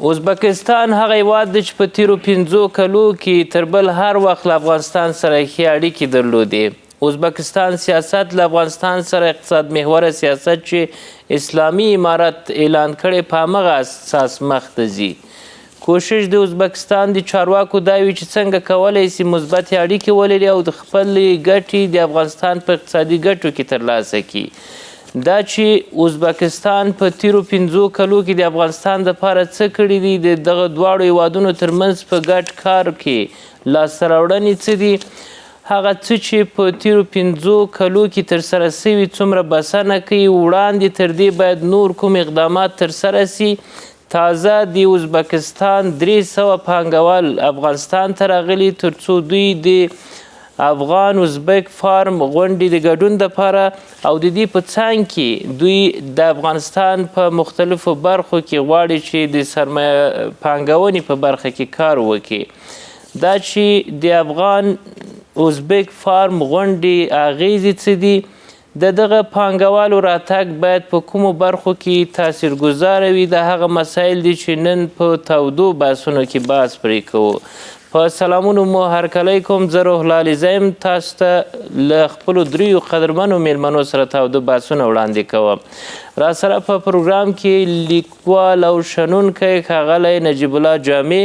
اوزبیکستان هغه هیواد دی چې په تیرو 5 کلو کې تر بل هر وخت له افغانستان سره ښې اړیکې درلودې. اوزبیکستان سیاست له افغانستان سره اقتصاد محوره سیاست چې اسلامي امارت اعلان کړی په همغه اساس مخ ته ځي. کوشش د اوزبیکستان د چارواکو دا وي چې څنګه کولی سي مثبتې اړیکې ولري او د خپلې ګټې د افغانستان په اقتصادي ګټو کې ترلاسه کړي. دا چې اوزبیکستان په تیرو 5 کلو کې د افغانستان دپاره څه کړي دي، د دغه دواړو هیوادونو ترمنځ په ګډ کار کې لاسته راوړنې څه دي، هغه څه چې په تیرو 5 کلو کې ترسره سوي څومره بسنه کوي، وړاندې تر دې باید نور کوم اقدامات ترسره سي. تازه د اوزبیکستان 300 پانګوال افغانستان ته راغلي تر څو دوی د افغان اوزبک فارم غونډې د ګډون دپاره او د دې په څنګ کې دوی د افغانستان په مختلفو برخو کې غواړي چې د سرمایه پانګونې په برخه کې کار وکړي. دا چې د افغان اوزبک فارم غونډې اغیزې څه دي، د دغه پانګوالو راتګ باید په کومو برخو کې تاثیرګذاره وي، دا هغه مسایل دي چې نن په تاودو بحثونو کې بحث پرې کوو. په سلامونو مو هرکلی کوم، زه روح الله علیزی یم، تاسو ته له خپلو 3 قدرمنو میلمنو سره تاوده بحثونه وړاندې کوم. را سره په پروګرام کې لیکوال او شنونکی ښاغلی نجیب الله جامع،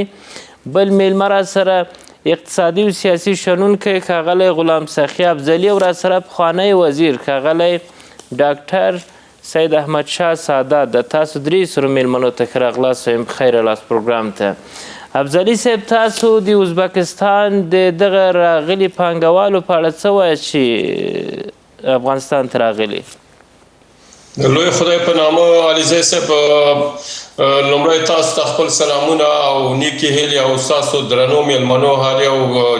بل میلمه را سره اقتصادي او سیاسي شنونکی ښاغلی غلام سخي افضلي او را سره پخوانی وزیر ښاغلی ډاکټر سید احمد شاه سادات. د تاسو 3 سرو میلمنو ته ښه راغلاست وایم. خیر راست پروګرام ته. افضلي صاحب، تاسو د اوزبیکستان د دغه راغلي پانګوالو په اړه څه وایاست چې افغانستان ته راغلي؟ لوی خدای په نامه علیزی صاحب، لومړی تاسو ته خپل سلامونه او نیکې هیلې او ستاسو درنو میلمنو هر یو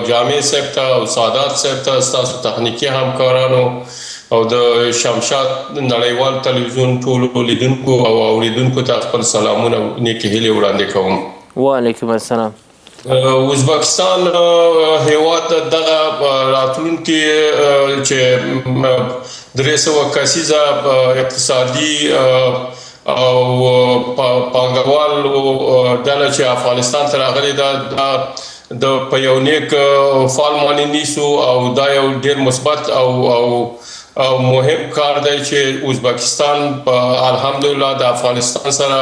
جامع صاحب ته او سادات صاحب ته، ستاسو تخنیکي همکارانو او د شمشاد نړیوال تلویزیون ټولو لیدونکو او اوریدونکو ته خپل سلامونه او نیکې هیلې وړاندې کوم. وعلیکم السلام. اوزبیکستان هیواد دغه راتلونکي چې 300 کسیزه اقتصادي او پانګوال ډله چې افغانستان ته راغلې ده د په یو نیک فعال معنی نیسو او دا یو ډېر مثبت او مهم کار دی چې اوزبیکستان په الحمدلله د افغانستان سره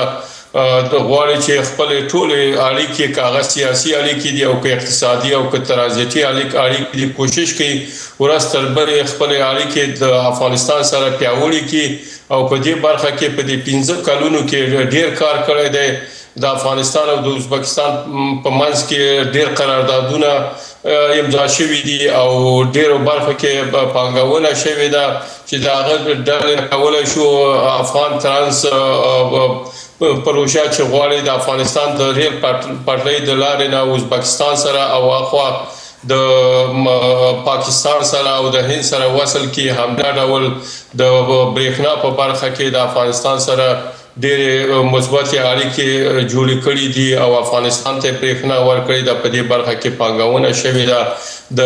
غواړي چې خپل ټولې اړیکې که هغه سیاسي اړیکې دي او که اقتصادي او که ترانزیتي اړیکې دي، کوشش کوي ورځ تر بلې خپلې اړیکې د افغانستان سره پیاوړې کړي او په دې برخه کې په دې 15 کلونو کې ډېر کار کړی دی. د افغانستان او د اوزبیکستان په منځ کې ډېر قراردادونه امضا شوي دي او ډېرو برخو کې پانګونه شوې ده چې د هغه ډلې کولی شو افغان ترانس پروژه چې غواړي د افغانستان د ریل پټلۍ د لارې نه اوزبیکستان سره او اخوا د پاکستان سره او د هند سره وصل کې همدا ډول د برېښنا په برخه کې د افغانستان سره ډېرې مثبتې اړیکې جوړې کړي دي او افغانستان ته برېښنا ورکړې ده. په دې برخه کې پانګونه شوې ده. د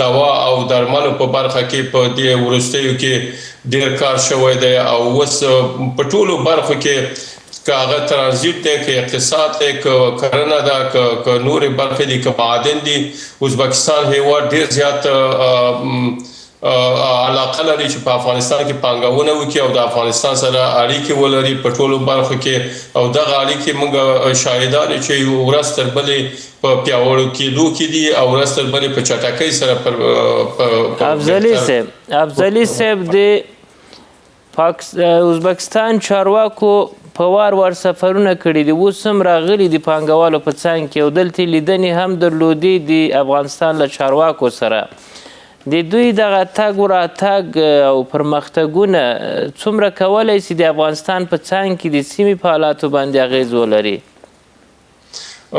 دوا او درملو په برخه کې په دې وروستیو کې ډېر کار شوی دی او اوس په ټولو برخو کې که هغه ترانزیت دی، که اقتصاد دی، که کرنه ده، که نورې برخې دي، که معادن دي، اوزبیکستان هیواد ډېر زیات علاقه لري چې په افغانستان کې پانګونه وکړي او د افغانستان سره اړیکې ولري په ټولو برخو کې او دغه اړیکې موږ شاهدان چې ورځ تر بلې په پیاوړو کېدو کې دي او ورځ تر بلې په چټکۍ سره افضلي صاحب، د اوزبیکستان چارواکو په وار سفرونه کړي دي، اوس هم راغلي دي پانګوالو په څنګ کې او دلته لیدنې هم درلودې د افغانستان له چارواکو سره. د دوی دغه تګ و راتګ او پرمختګونه څومره کولی سي د افغانستان په څنګ کې د سیمې په حالاتو باندې اغیز ولري؟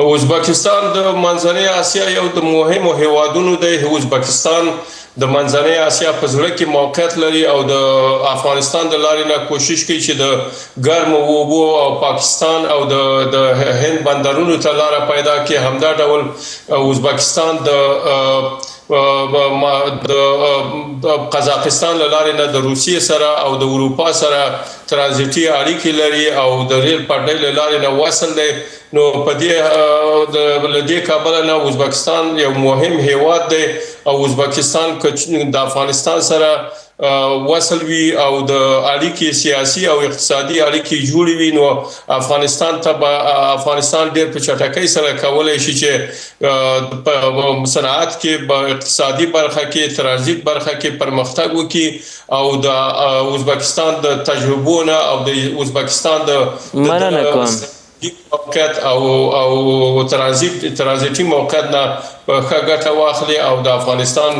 اوزبیکستان د منځنۍ اسیا یو د مهمو هیوادونو دی. اوزبیکستان د منځنۍ اسیا په زړه کې موقعیت لري او د افغانستان د لارې نه کوشش کوي چې د ګرمو اوبو او پاکستان او د هند بندرونو ته لاره پیدا کړي. همدا ډول اوزبیکستان د قزاقستان له لارې نه د روسیې سره او د اروپا سره ترانزیتي اړیکې لري او د ریل پټلۍ له لارې نه وصل دی. نو په دې کابل نه اوزبکستان یو مهم هیواد دی او اوزبکستان د افغانستان سره وصل وي او د اړیکې سیاسي او اقتصادي اړیکې جوړې وي، نو افغانستان ډېر په چټکۍ سره کولی شي چې په صنعت کې، په اقتصادي برخه کې، ترانزیت برخه کې پرمختګ وکړي او د اوزبکستان د تجربو نه او د اوزبکستان د موقعیت او ترانزیتي موقعیت نه ښه ګټه واخلي او د افغانستان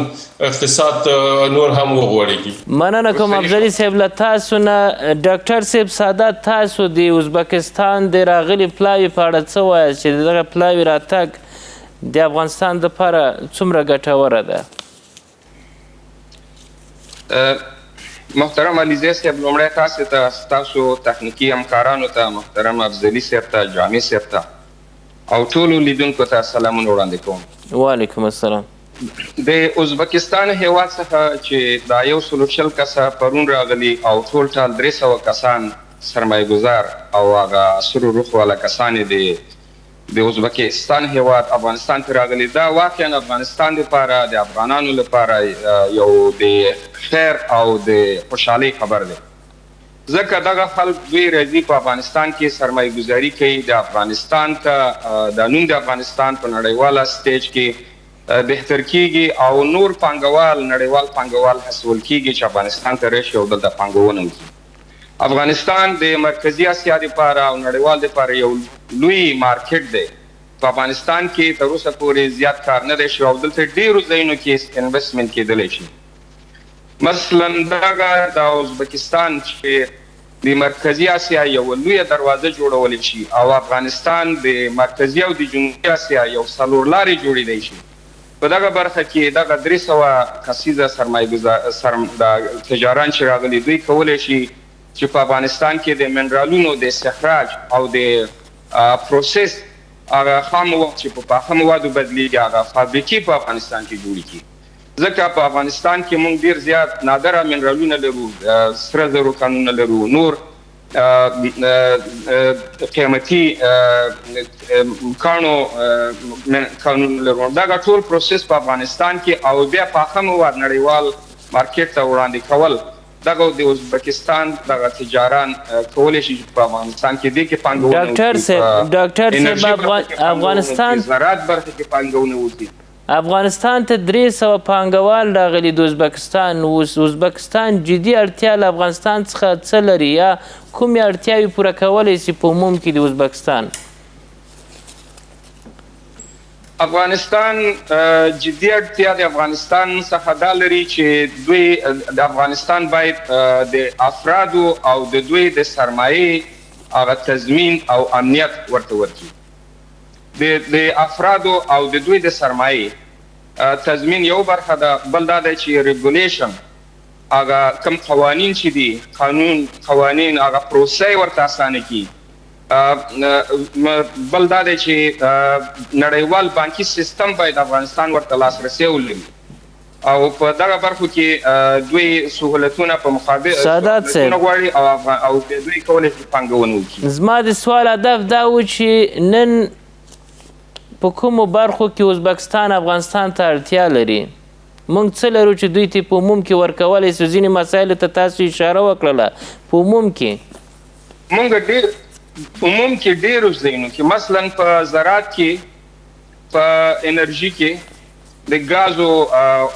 اقتصاد نور هم وغوړېږي. مننه کوم افضلي صاحب له تاسو نه. ډاکټر صاحب ساده تاسو د اوزبکستان د راغلي پلاوي په اړه څه وایاست چې دغه پلاوي راتګ د افغانستان دپاره څومره ګټوره ده؟ محترم علیزی صاحب، لومړی تاسو ته، ستاسو تخنیکي همکارانو ته، محترم افضلي صاحب ته، جامع صاحب ته او ټولو لیدونکو ته سلامونه وړاندې کوم. وعلیکم السلام. د ازبکستان هیواد څخه چې دا 140 کسه پرون راغلي او ټول ټال 300 کسان سرمایه گذار او هغه سرو روح والا کسان د ازبکستان هیواد افغانستان ته راغلي، دا واقعا افغانستان لپاره، د افغانانو لپاره یو د خیر او د خوشحالۍ خبر دی. ځکه دغه خلک دوی راځي په افغانستان کې سرمایه ګذاري کوي، د افغانستان ته د نوم د افغانستان په نړیواله سټیج کې بهتر کیږي او نور نړیوال پانګوال هڅول کیږي چې افغانستان ته راشي او دلته پانګونه وکړي. افغانستان د مرکزي اسیا لپاره او نړیوال لپاره یو لوی مارکیټ دی. په افغانستان کې تر اوسه پورې زیات کار نه دی شوی او دلته ډېرو ځایونو کې انویسټمنټ کېدلی شي. مثلا دغه د ازبکستان چې د مرکزي اسیا یو لویه دروازه جوړولی شي او افغانستان د مرکزي او د جنوبي اسیا یو څلور لارې جوړېدی شي. په دغه برخه کې دغه 300 کسیزه تجاران چې راغلي، دوی کولی شي چې په افغانستان کې د منرالونو د استخراج او د پروسس هغه خام مواد چې په پاخه موادو بدلیږي، هغه فابریکې په افغانستان کې جوړې کړي. ځکه په افغانستان کې موږ ډېر زیات نادره منرالونه لرو، سره زرو کانونه لرو، نور قیمتي کانونه لرو. دغه ټول پروسس په افغانستان کې او بیا پاخه مواد نړیوال مارکیټ ته وړاندې کول، دغه د ازبکستان دغه تجاران کولی شي په افغانستان کې دې کې پانګونه وکړي. ډاکټر صاحب، افغانستان زراعت برخه کې پانګونه وکړي. افغانستان ته 300 پانګوال راغلي د ازبکستان. ازبکستان جدي اړتیا له افغانستان څخه څه لري یا کومې اړتیاوې پوره کولی شي په عموم کې د ازبکستان؟ افغانستان جدي اړتیا د افغانستان څخه دا لري چې دوی د افغانستان باید د افرادو او د دوی د سرمایې هغه تضمین او امنیت ورته ورکړي. د افرادو او د دوی د سرمایې تضمین یو برخه ده، بل دا دی چې ریګولیشن هغه کم قوانین چې دي، قوانین هغه پروسه ورته اسانه کړي. بل دا دی چې نړیوال بانکي سیستم باید افغانستان ورته لاسرسی ولري او په دغه برخو کې دوی سهولتونه په مقابل غواړي او دوی کولی شي پانګونه وکړي. زما د سوال هدف دا و چې نن په کومو برخو کې ازبکستان افغانستان ته اړتیا لري؟ موږ څه لرو چې دوی ته په عموم کې ورکولی شو؟ ځینې مسایلو ته تاسو اشاره وکړله. په عموم کې موږ ډېرو ځایونو کې، مثلا په زراعت کې، په انرژي کې، د ګازو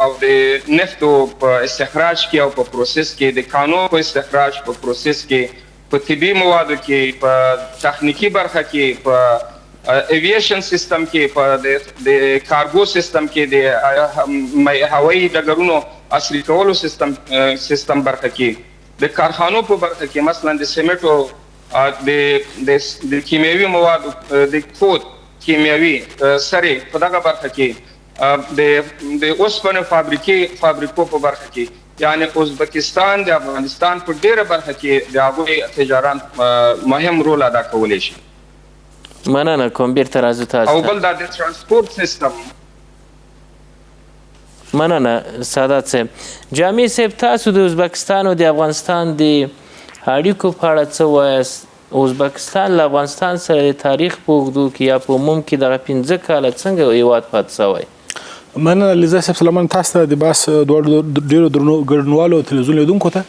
او د نفتو په استخراج کې او په پروسس کې، د کانو په استخراج په پروسس کې، په طبي موادو کې، په تخنیکي برخه کې، په ایویشن سیستم کې، په د کارګو سیستم کې، د هوایي ډګرونو عصري کولو سیستم برخه کې، د کارخانو په برخه کې، مثلا د سیمټو، د کیمیاوي موادو، د کود کیمیاوي سرې په دغه برخه کې، د اوسپنې فابریکو په برخه کې. یعنی ازبکستان د افغانستان په ډیره برخه کې د هغوی تجاران مهم رول ادا کولی شي. مننه کوم، بیرته راځو تاسو او بل دا د ترانسپورت سیستم. مننه سادات صاحب. جامع صاحب، تاسو د ازبکستان او د افغانستان د اړیکو په اړه څه وایاست؟ اوزبکستان له افغانستان سره د تاریخ په اوږدو کې یا په عموم کې دغه 15 کاله څنګه هېواد پاتې شوی؟ مننه لیزا صاحب، سلام تاسو ته د بحث ډېرو درنو ګډونوالو او تلویزیون لیدونکو ته.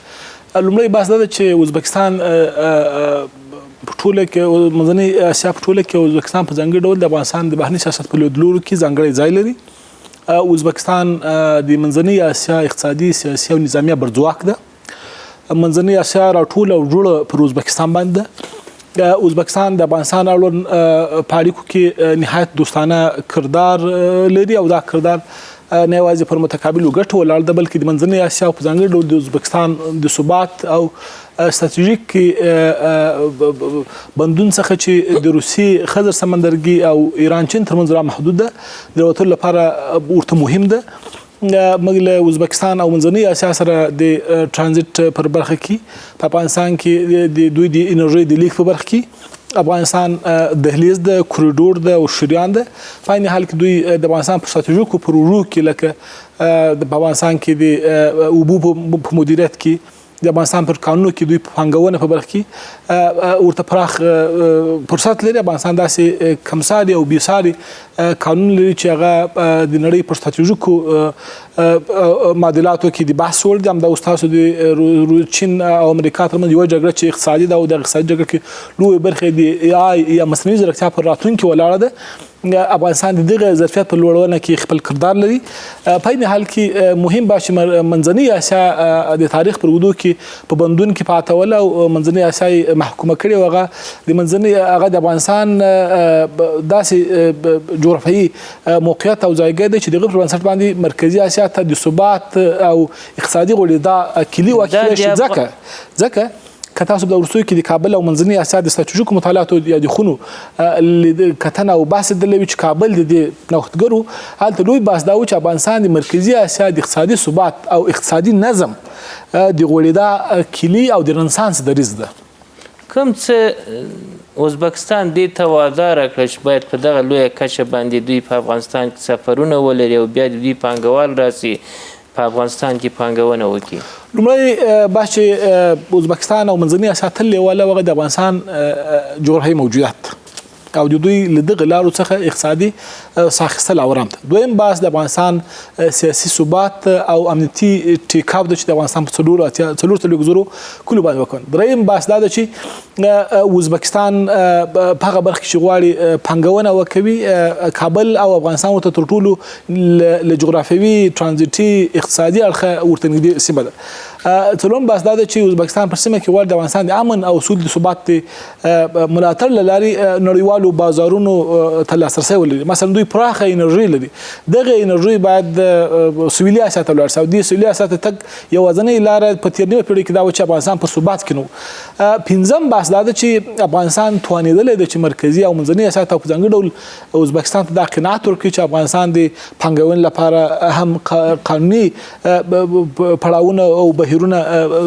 لومړی بحث دا ده چې اوزبکستان په ټوله کې منځنۍ اسیا په ټوله کې اوزبکستان په ځانګړي ډول د افغانستان د بهرني سیاست په لیدلوري کې ځانګړی ځای لري. اوزبکستان د منځنۍ اسیا اقتصادي، سیاسي او نظامي برځواک ده. منځنۍ اسیا راټوله او جوړه پر اوزبکستان باندې ده. اوزبکستان د افغانستان اړوند په اړیکو کې نهایت دوستانه کردار لري او دا کردار نه یوازې پر متقابلو ګټو ولاړ ده، بلکې د منځنۍ اسیا په ځانګړي ډول د اوزبکستان د ثبات او ستراتیژیک بندون څخه چې د روسي خزر سمندرګي او ایران چین ترمنځ را محدود ده د وتلو لپاره ورته مهم ده. موږ له اوزبکستان او منځنۍ اسیا سره د ترانزیت پر برخه کې په افغانستان کې د دوی د انرژۍ د لیک په برخه کې افغانستان دهلیز ده، کوریډور ده او شریان ده. په عین حال کې دوی د افغانستان په ستراتیژیکو پروژو کې لکه په افغانستان کې د اوبو په مدیریت کې، د افغانستان پر قانونو کې دوی پانګونه په برخه کې ورته پراخ فرصت لري. افغانستان داسې کمساري او بیساري قانون لري چې هغه د نړۍ پر ستراتیژیکو معادلاتو کې د بحث وړ دي. همدا اوس تاسو د چین او امریکا ترمنځ یوه جګړه چې اقتصادي ده او د اقتصادي جګړه کې لویه برخه د AI یا مصنوعي ځیرکتیا پر راتلونکي ولاړه ده. افغانستان د دغه ظرفیت په لوړونه کې خپل کردار لري. په عین حال کې مهم باشه منځنۍ اسیا د تاریخ پر اوږدو کې په بندون کې پاتوله او منځنۍ اسیا محکومه کړې وه. هغه د منځنۍ هغه د افغانستان داسې جغرافیایي موقعیت او ځایګی دی چې دغه پر بنسټ باندې مرکزي اسیا ته د ثبات او اقتصادي غوړېدا کلي واقع شي. ځکه که تاسو د وروستیو کې د کابل او منځنۍ اسیا د ستراتیژیکو مطالعاتو یا د خونو کتنه او بحث درلوي چې کابل د دې نوښتګرو هلته لوی بحث دا و چې افغانستان د مرکزي اسیا د اقتصادي ثبات او اقتصادي نظم د غوړېدا کلي او د رنسانس دریځ ده. کوم څه اوزبکستان دې ته وعده راکړه چې باید په دغه لویه کچه باندې دوی په افغانستان کې سفرونه ولري او بیا د دوی پانګوال راسي په افغانستان کې پانګونه وکړي؟ لومړی بحث چې اوزبکستان او منځنۍ اسیا تل لیواله وغه د افغانستان جغرافیایي موجودیت او د دوی له دغه لارو څخه اقتصادي ساه اخیستل اورام ده. دویم بحث د افغانستان سیاسي ثبات او امنیتي ټیکاو ده چې د افغانستان په 4 کلو باندې وکړي. دریم بحث دا ده چې اوزبکستان په هغه برخه کې چې غواړي پانګونه وکوي، کابل او افغانستان ورته تر ټولو له جغرافیوي ترانزیتي اقتصادي اړخه ورته نږدې سیمه ده. څلورم بحث دا ده چې اوزبکستان پر سیمه کې غواړي د افغانستان د امن او اصول د ثبات ملاتړ له لارې نړیوالو بازارونو ته لاسرسی ولري. مثلا دوی پراخه انرژي لري، دغه انرژي باید سویلي اسیا ته ولاړ شي او دې سویلي اسیا ته تګ یوازینۍ لاره په تېر نیمه پېړۍ کې دا و چې افغانستان په ثبات کې نه و. پنځم بحث دا ده چې افغانستان توانېدلی دی چې مرکزي او منځنۍ اسیا ته په ځانګړي ډول اوزبکستان ته دا قناعت ورکړي چې افغانستان د پانګونې لپاره هم قانوني پړاوونه او بهیرونه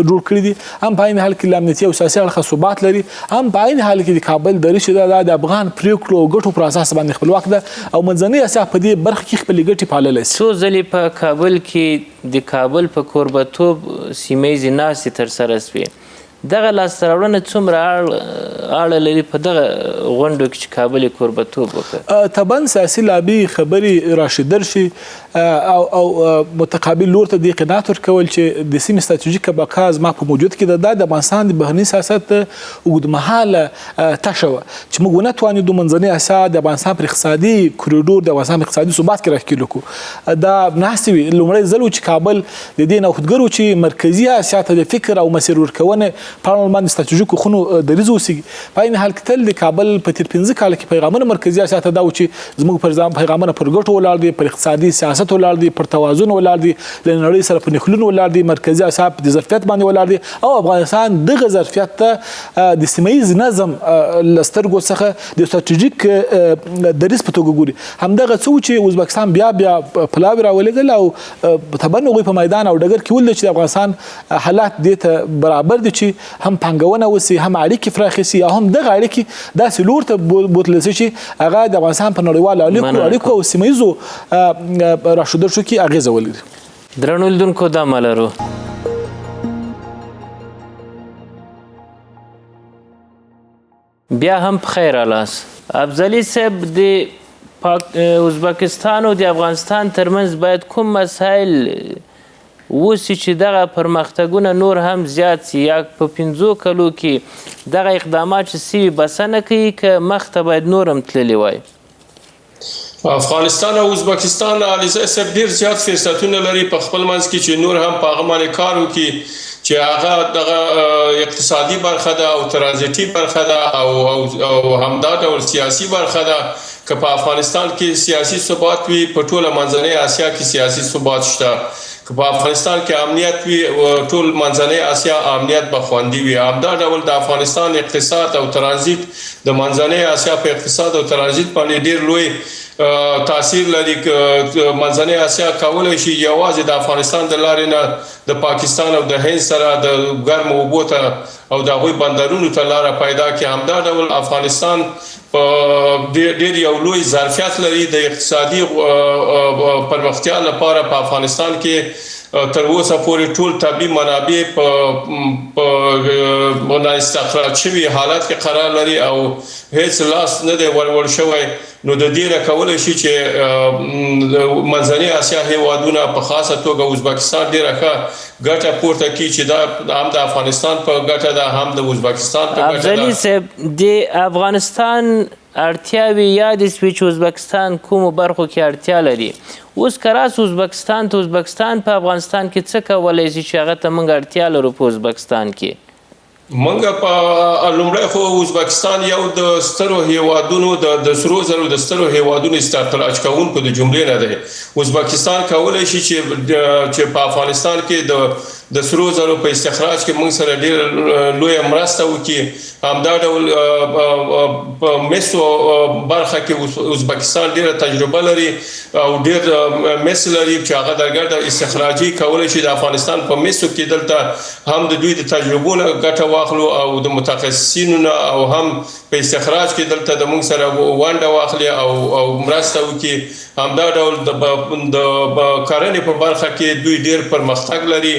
جوړ کړي دي، هم په عین حال کې له امنیتي او سیاسي اړخه ثبات لري، هم په عین حال کې د کابل دریځ چې دا د افغان پریکړو او ګټو پر اساس باندې خپلواک ده او منځنۍ اسیا په دې برخه کې خپلې ګټې پاللی شي. څو ځلې په کابل کې د کابل په کوربهتوب سیمه ییزې ناستې ترسره شوې. دغه لاسته راوړنه څومره اړه لري په دغه غونډو کې چې کابل یې کوربهتوب وکړ؟ طبعا سیاسي لابي خبرې راشدر شي او متقابل لور ته دې قناعت ورکول چې د سیمې ستراتیژیکه بقا زما په موجود کې ده. دا د افغانستان د بهرني سیاست اوږدمهاله تشه وه چې موږ ونه توانېدو منځنۍ اسیا د افغانستان پر اقتصادي کوریډور د افغانستان په اقتصادي ثبات کې راښکېل کړو. دا ناستې وي لومړی ځل و چې کابل د دې نوښتګرو چې مرکزي اسیا ته د فکر او مسیر ورکونې په اړه باندې ستراتیژیکو خونو دریځ اوسېږي. په عین حال کې تل د کابل په تېر 15 کاله کې پیغامونه مرکزي اسیا ته دا و چې زموږ پیغامونه پر ګټو ولاړ دي، پر اقتصادي سیاست ولاړ دي، پر توازن ولاړ دي، له نړۍ سره په نښلونو ولاړ دي، مرکزي اسیا په ظرفیت باندې ولاړ دي او افغانستان دغه ظرفیت ته د سیمه ییز نظم له سترګو څخه د ستراتیژیک دریځ په توګه ګوري. همدغه څه و چې اوزبکستان بیا پلاوي راولېږل او طبعا هغوی په میدان او ډګر کې ولیدل چې د افغانستان حالات دې ته برابر دي چې هم پانګونه وسي، هم اړیکې پراخې سي او هم دغه اړیکې داسې لور ته بوتلی سي چې هغه د افغانستان په نړیوالو اړیکو او سیمه ییزو راشدر شو کې اغیزه ولري. درنو لیدونکو دا ملرو بیا هم په خیر رالاست. افضلي صاحب، د ازبکستان او د افغانستان ترمنځ باید کوم مسایل وسی چې دغه پرمختګونه نور هم زیات سي، یا په 5 کلو کې دغه اقدامات چې سوي بسنه کوي که مخته باید نور هم تللی وای؟ افغانستان او ازبکستان علیزه صاحب ډیر زیات فرصتونه لري په خپل منځ کې چې نور هم په هغه باندې کار وکړي چې هغه دغه اقتصادي برخه ده او ترانزیتي برخه ده او همدا ډول سیاسي برخه ده. که په افغانستان کې سیاسي ثبات وي، په ټوله منځنۍ اسیا کې سیاسي ثبات شته. که په افغانستان کې امنیت وي، ټول منځنۍ اسیا امنیت به خوندي وي. همدا ډول د افغانستان اقتصاد او ترانزیت د منځنۍ اسیا په اقتصاد او ترانزیت باندې ډیر لوی تاثیر لري. منځنۍ اسیا کولی شي یوازې د افغانستان د لارې نه د پاکستان او د هند سره د ګرمو اوبو ته او د هغوی بندرونو ته لاره پیدا کړي. همدا ډول افغانستان ډیر یو لوی ظرفیت لري د اقتصادي پرمختیا لپاره. په افغانستان کې تر اوسه پورې ټول طبیعي منابع په نااستخراج شوي حالت کې قرار لري او هیڅ لاس نه دی ورور شوی. نو د دې نه کولی شي چې منځنۍ اسیا هیوادونه په خاصه توګه ازبکستان ډیره ښه ګټه پورته کړي چې دا هم د افغانستان په ګټه ده، هم د ازبکستان په ګټه ده. افضلي صاحب، د افغانستان اړتیاوې یادې سوې چې ازبکستان کومو برخو کې اړتیا لري. اوس که راس ازبکستان ته، ازبکستان په افغانستان کې څه کولی شي چې هغه ته موږ اړتیا لرو په ازبکستان کې؟ منګه په لومړی خو ازبکستان یو د سترو هیوادونو د سرو زرو د سترو هیوادونو استخراج کوونکو د جملې نه دی. ازبکستان کولی شي چې په افغانستان کې د سرو زرو په استخراج کې موږ سره ډېر لویه مرسته وکړي. همدا ډول په مسو برخه کې ازبکستان ډېره تجربه لري او ډېر مس لري چې هغه د ګټه استخراجي کولی شي د افغانستان په مسو کې دلته هم د دوی د تجربو نه ګټه واخلو او د متخصصینو نه او هم په استخراج کې دلته د موږ سره ونډه واخلي او مرسته وکړي. همدا ډول د کرنې په برخه کې دوی ډېر پرمختګ لري.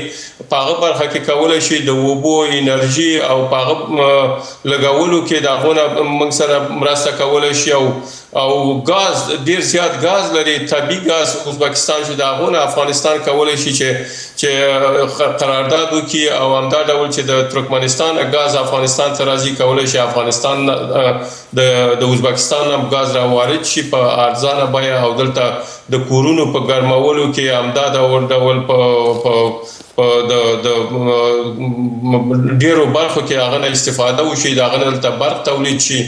په هغه برخه کې کولی شي د اوبو، انرژي او په هغه لګولو کې د هغو نه موږ سره مرسته کولی شي. او ګاز، ډیر زیات ګاز لري، طبیعي ګاز ازبکستان چې د هغو نه افغانستان کولی شي چې قرارداد وکړي او همدا ډول چې د ترکمنستان ګاز افغانستان ته راځي کولی شي افغانستان د ازبکستان هم ګاز راوارد شي په ارزانه بیه او دلته د کورونو په ګرمولو کې همدا ډول په د ډیرو برخو کې هغه نه استفاده وشي، د هغه نه دلته برق تولید شي.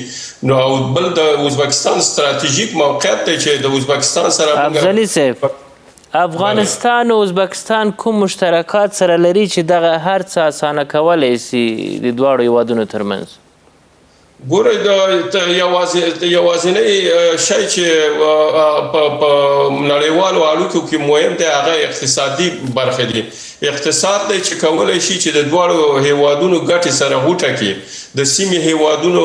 نو او بل د ازبکستان ستراتیژیک موقعیت دی چې د ازبکستان سره افضلي صاحب، افغانستان او ازبکستان کوم مشترکات سره لري چې دغه هر څه اسانه کولی سي د دواړو هیوادونو ترمنځ؟ ګورئ، د یوازینی شی چې په نړیوالو اړیکو کې مهم دی هغه اقتصادي برخه دي. اقتصاد دی چې کولی شي چې د دواړو هیوادونو ګټې سره غوټه کړي. د سیمې هیوادونو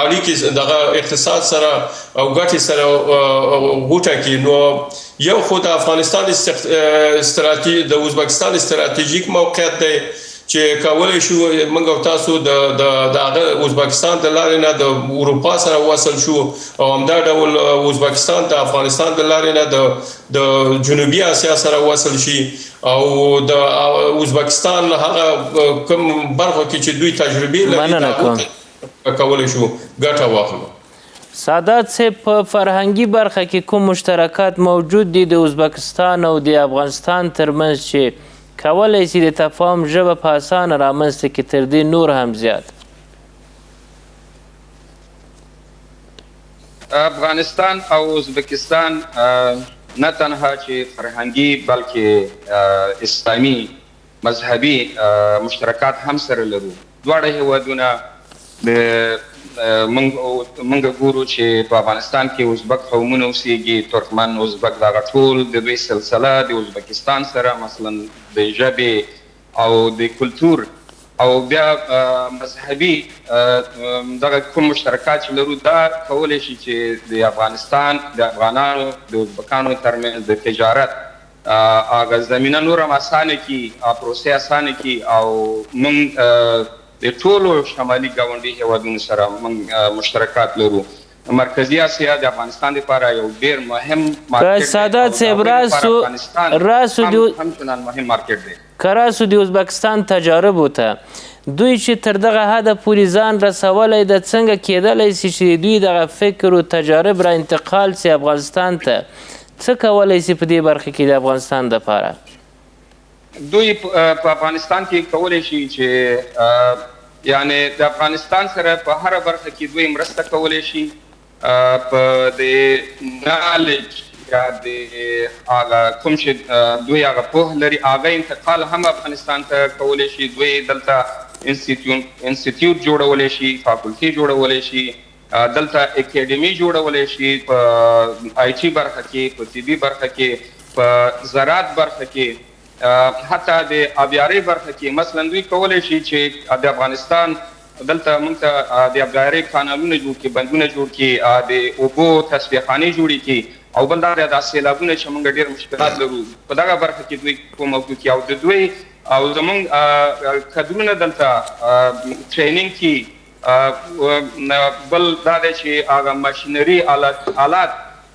اړیکې دغه اقتصاد سره او ګټې سره غوټه کړي. نو یو خو د افغانستان د ازبکستان استراتیژیک موقعیت دی چې کولی شو موږ او تاسو د هغه ازبکستان د لارې نه د اروپا سره وصل شو او همدا ډول ازبکستان د افغانستان د لارې نه د جنوبي اسیا سره وصل شي او د ازبکستان هغه کوم برخو کې چې دوی تجربې لري کولی شو ګټه واخلو. سادات صاحب، په فرهنګي برخه کې کوم مشترکات موجود دي د ازبکستان او د افغانستان ترمنځ چې کولی شي د تفاهم ژبه په اسانه رامنځته کړي تر دې نور هم زیات؟ افغانستان او ازبکستان نه تنها چې فرهنګي بلکې اسلامي مذهبي مشترکات هم سره لرو. دواړه هیوادونه موږ ګورو چې په افغانستان کې ازبک قومونه اوسېږي، ترکمن، ازبک، دغه ټول د دوی سلسله د ازبکستان سره مثلا د ژبې او د کلتور او بیا مذهبي دغه کوم مشترکات چې لرو دا کولی شي چې د افغانستان د افغانانو د ازبکانو ترمنځ د تجارت هغه زمینه نور هم اسانه کړي، پروسې اسانه کړي او موږ د ټولو شمالي ګاونډي هیوادونو سره موږ مشترکات لرو. مرکزي اسیا د افغانستان لپاره یو ډیر مهم مارکیټ دی. سادات صاحب راسو مهم مارکیټ دی. که راسو د ازبکستان تجاربو ته دوی چې تر دغه حده پورې ځان رسولی د څنګه کیدلی سي چې دوی دغه فکر و تجارب را انتقال سي افغانستان ته، څه کولی سي په دې برخه کې د افغانستان دپاره؟ دوی په افغانستان کې کولی شي چې یعنی د افغانستان سره په هره برخه کې دوی مرسته کولی شي، په د نالج یا د هغه کوم چې دوی هغه پوهه لري هغه انتقال هم افغانستان ته کولی شي. دوی دلته انسټیټیوټ جوړولی شي، فاکولټي جوړولی شي، دلته اکیډمي جوړولی شي په آی ټي برخه کې، په طبي برخه کې، په زراعت برخه کې، حتی د آبیارۍ برخه کې. مثلا دوی کولی شي چې د افغانستان دلته موږ ته د آبیارۍ کانالونه جوړ کړي، بندونه جوړ کړي، د اوبو تصفیه خانې جوړې کړي، او بل دا د سیلابونه چې موږ ډېر مشکلات لرو په دغه برخه کې دوی کوم موجود کړي، او د دوی او زموږ کدرونه دلته ټریننګ کړي. بل دا دی چې هغه ماشینري آلات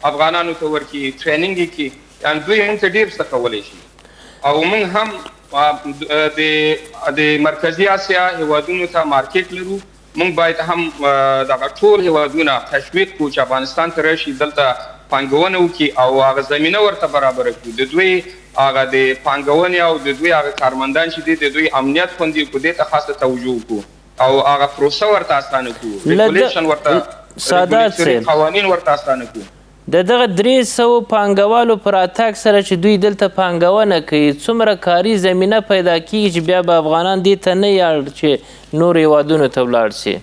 افغانانو ته ورکړي، ټریننګ یې کړي. یعنې دوی موږ ته ډېر څه کولی شي. او موږ هم د مرکزي اسیا هیوادونو ته مارکیټ لرو. موږ باید هم دغه ټول هیوادونه تشویق کړو چې افغانستان ته راشي، دلته پانګونه وکړي او هغه زمینه ورته برابره کړو. د دوی هغه د پانګونې او د دوی هغه کارمندان چې دي د دوی امنیت خوندي کړو، دې ته خاصه توجه وکړو او هغه پروسه ورته اسانه کړو، ریګولیشن ورته قوانین ورته اسانه کړو. د دغه 300 پانګوالو پر اتاک سره چې دوی دلته پانګونه کوي، څومره کاري زمینه پیدا کیږي چې بیا به افغانان دې ته نه یاړ چې نور هیوادونو ته ولاړ سي؟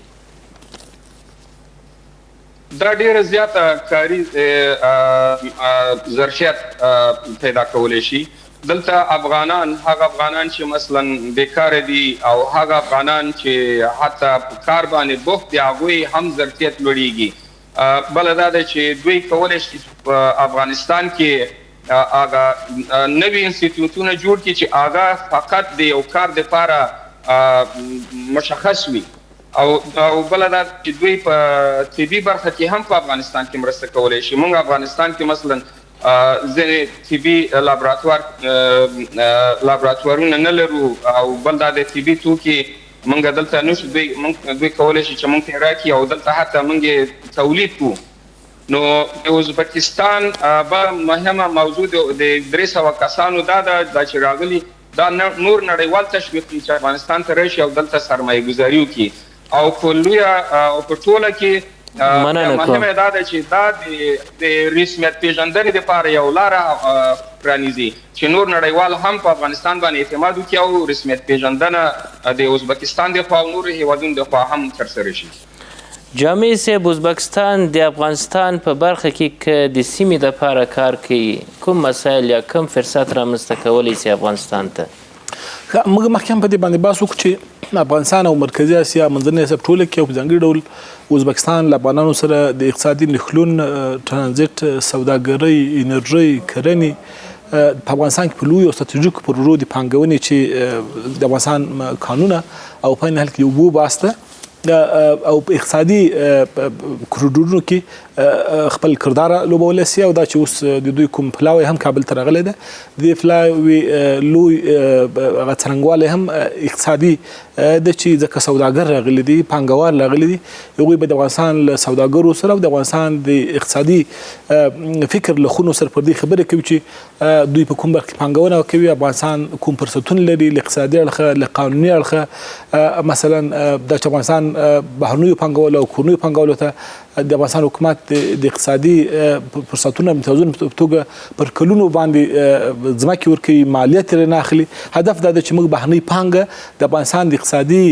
دا ډیره زیاته کاري ظرفیت پیدا کولی شي. دلته افغانان، هغه افغانان چې مثلا بیکاره دي او هغه افغانان چې حتی په کار باندې بوخت دي، هغوی هم ظرفیت لوړیږي. بله دا ده چې دوی کولی شي په افغانستان کې هغه نوي انسټیټیوټونه جوړ کړي چې هغه فقط د یو کار دپاره مشخص وي. او بله دا چې دوی په طبي برخه کې هم په افغانستان کې مرسته کولی شي. موږ افغانستان کې مثلا ځینې طبي لابراتوارونه نه لرو، او بل دا د طبي توکي موږ دلته نشو، دوی کولی شي چې موږ ته یې راکړي او دلته حتی موږ یې تولید کړو. نو د اوزبکستان به مهمه موضوع د 300 کسانو دا ده چې راغلي، دا نور نړیوال تشویق کړي چې افغانستان ته راشي او دلته سرمایه ګذاري وکړي. او په لویه او په ټوله کې مهمه دا ده چې دا د رسمیت پیژندنې دپاره یو لاره پرانیزي چې نور نړیوال هم په افغانستان باندې اعتماد وکړي او رسمیت پیژندنه د ازبکستان دخوا او نورو هیوادونو دخوا هم ترسره شي. جامع صاحب، ازبکستان د افغانستان په برخه کې که د سیمې دپاره کار کوي، کوم مسایل یا کوم فرصت رامنځته کولی سي افغانستان ته؟ موږ مخکې هم په دې باندې بحث وکړو چې افغانستان او مرکزي اسیا منځنی اسیا په ټوله کې او په ځانګړي ډول ازبکستان له افغانانو سره د اقتصادي نښلون، ترانزیت، سوداګرۍ، انرژۍ، کرنې په افغانستان کې په لویو ستراتیژیکو پروژو د پانګونې چې د افغانستان قانونه او په عین حال کې د اوبو بحث ده او په اقتصادي کوریډورونو کې خپل کردار لوبولی سي. او دا چې اوس د دوی کوم پلاوی هم کابل ته راغلی ده، د پلاوی لوی هغه څرنګوالی هم اقتصادي ده چې ځکه سوداګر راغلي دي، پانګوال راغلي دي، هغوی به د افغانستان له سوداګرو سره او د افغانستان د اقتصادي فکر له خونو سره پر دې خبرې کوي چې دوی په کوم برخه کې پانګونه کوي، افغانستان کوم فرصتونه لري له اقتصادي اړخه، له قانوني اړخه. مثلا دا چې افغانستان بهرنیو پانګوالو او کورنیو پانګوالو ته د افغانستان حکومت د اقتصادي فرصتونو متوازن په توګه پر کلونو باندې ځمکې ورکوي، مالیات یې نه اخلي. هدف دا ده چې موږ بهرنۍ پانګه د افغانستان د اقتصادي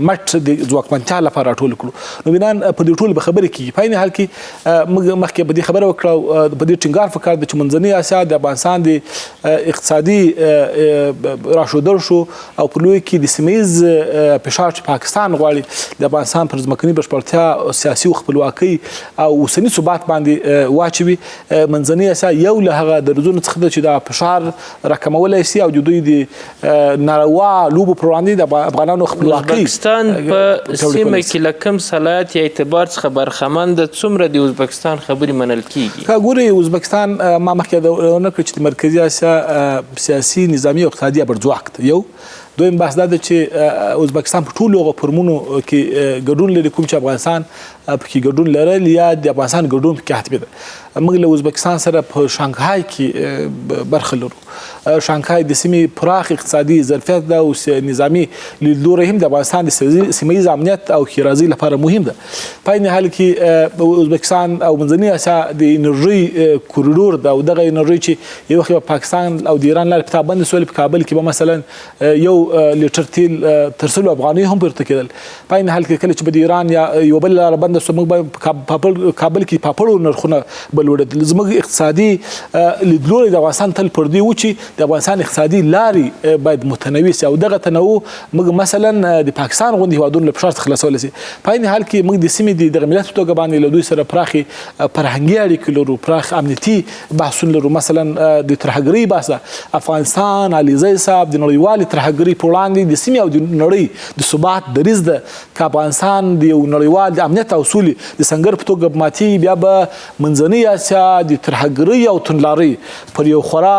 مټ د ځواکمنتیا لپاره راټول کړو. نو بنان په دې ټولو به خبرې کېږي. په عین حال کې موږ مخکې په دې خبره وکړه او په دې ټینګار پکار ده چې منځنۍ اسیا د افغانستان د اقتصادي راشودل شو او په لوی کې د سیمه ییز فشار چې پاکستان غواړي د افغانستان پر ځمکني بشپړتیا، سیاسي او خپلواکۍ او اوسني ثبات باندې واچوي. منځنۍ اسیا یو له هغه درزونو څخه ده چې دا فشار راکمولی شي او د دوی د ناروا لوبو پر وړاندې د افغانانو خپلواکۍ ازبکستان په سیمه کې له کوم صلاحیت یا اعتبار څخه برخمن ده، څومره د ازبکستان خبرې منل کیږي؟ که ګورئ ازبکستان ما مخکې ونه کړ چې د مرکزي اسیا سیاسي نظامي او اقتصادي برځواک ده. یو دویم بحث دا ده چې ازبکستان په ټولو هغه فورمونو کې ګډون لري کوم چې افغانستان پکې ګډون لرل یا د افغانستان ګډون پکې حتمي ده. موږ له ازبکستان سره په شانګهای کې برخه لرو. شانګهای د سیمې پراخ اقتصادي ظرفیت ده او نظامي لیدلوری هم د افغانستان د سیمه ییز امنیت او ښېرازۍ لپاره مهم ده. په عین حال کې ازبکستان او منځنۍ اسیا د انرژۍ کوریډور ده او دغه انرژۍ چې یو وخت په پاکستان او د ایران لارې په تابند سولې په کابل کې به مثلا یو لیټر تیل تر 100 افغانۍ هم پورته کېدل. په عین حال کې کله چې به د ایران یا یو بل لاره بنده سوه موږ به کابل کې پاپړو نرخونه به لوړېدل. زموږ اقتصادي لیدلوری د افغانستان تل پر دې و چې د افغانستان اقتصادي لارې باید متنوع سي او دغه تنوع موږ مثلا د پاکستان غوندې هېوادونو له فشار څخه خلاصولی سي. په عین حال کې موږ د سیمې د دغه ملت په توګه باندې له دوی سره پراخې فرهنګي اړیکې لرو، پراخ امنیتي بحثونه لرو. مثلا د ترهګرۍ بحث ده، افغانستان علیزی صاحب د نړیوالې ترهګرۍ په وړاندې د سیمې او د نړۍ د ثبات دریځ ده. که افغانستان د یو نړیوال د امنیت او سولې د سنګر په توګه ماتېږي، بیا به منځنۍ اسیا د ترهګرۍ او توندلارۍ پر یو خورا